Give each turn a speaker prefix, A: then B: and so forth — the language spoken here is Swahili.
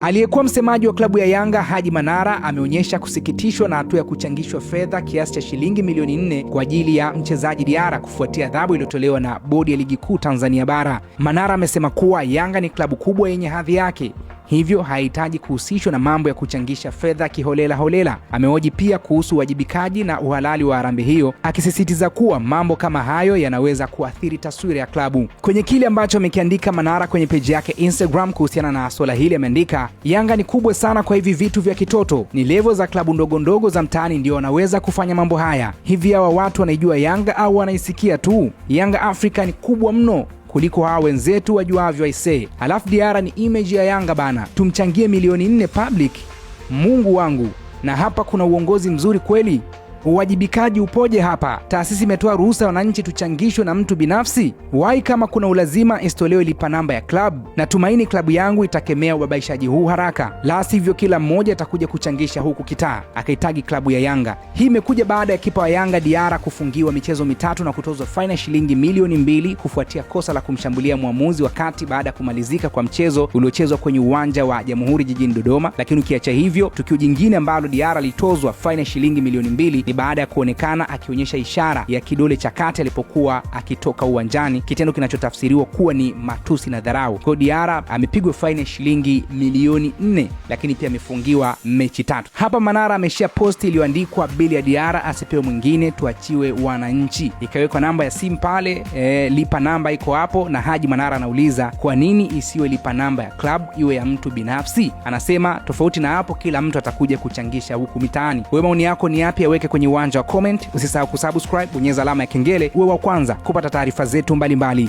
A: Aliyekuwa msemaji wa klabu ya Yanga Haji Manara ameonyesha kusikitishwa na hatua ya kuchangishwa fedha kiasi cha shilingi milioni 4 kwa ajili ya mchezaji Diarra kufuatia adhabu iliyotolewa na bodi ya ligi kuu Tanzania bara. Manara amesema kuwa Yanga ni klabu kubwa yenye hadhi yake, hivyo hahitaji kuhusishwa na mambo ya kuchangisha fedha kiholela holela. Amehoji pia kuhusu uwajibikaji na uhalali wa harambee hiyo, akisisitiza kuwa mambo kama hayo yanaweza kuathiri taswira ya klabu. Kwenye kile ambacho amekiandika Manara kwenye peji yake Instagram kuhusiana na swala hili, ameandika, Yanga ni kubwa sana kwa hivi vitu vya kitoto. Ni level za klabu ndogo ndogo za mtaani ndio wanaweza kufanya mambo haya. Hivi hawa watu wanaijua Yanga au wanaisikia tu? Yanga Africa ni kubwa mno kuliko hawa wenzetu wajuavyo aisee. Halafu Diarra ni image ya Yanga bana. Tumchangie milioni 4 public. Mungu wangu. Na hapa kuna uongozi mzuri kweli? Uwajibikaji upoje hapa? Taasisi imetoa ruhusa wananchi tuchangishwe na mtu binafsi? Wai kama kuna ulazima istolewe lipa namba ya club. Natumaini klabu yangu itakemea ubabaishaji huu haraka. La sivyo kila mmoja atakuja kuchangisha huku kitaa. Akaitagi klabu ya Yanga. Hii imekuja baada ya kipa wa Yanga Diarra kufungiwa michezo 3 na kutozwa faini shilingi milioni 2 kufuatia kosa la kumshambulia muamuzi wakati baada ya kumalizika kwa mchezo uliochezwa kwenye uwanja wa Jamhuri jijini Dodoma. Lakini ukiacha hivyo, tukio jingine ambalo Diarra litozwa faini shilingi milioni 2 baada ya kuonekana akionyesha ishara ya kidole cha kati alipokuwa akitoka uwanjani, kitendo kinachotafsiriwa kuwa ni matusi na dharau. Kwa Diarra amepigwa faini shilingi milioni 4, lakini pia amefungiwa mechi 3. Hapa Manara ameshare posti iliyoandikwa bili ya Diarra asipewe mwingine, tuachiwe wananchi. Ikawekwa namba ya simu pale, lipa namba iko hapo, na Haji Manara anauliza kwa nini isiwe lipa namba ya club iwe ya mtu binafsi? Anasema tofauti na hapo kila mtu atakuja kuchangisha huku mitaani. Wewe maoni yako ni yapi? Yaweke kwenye uwanja wa comment. Usisahau kusubscribe, bonyeza alama ya kengele uwe wa kwanza kupata taarifa zetu mbalimbali.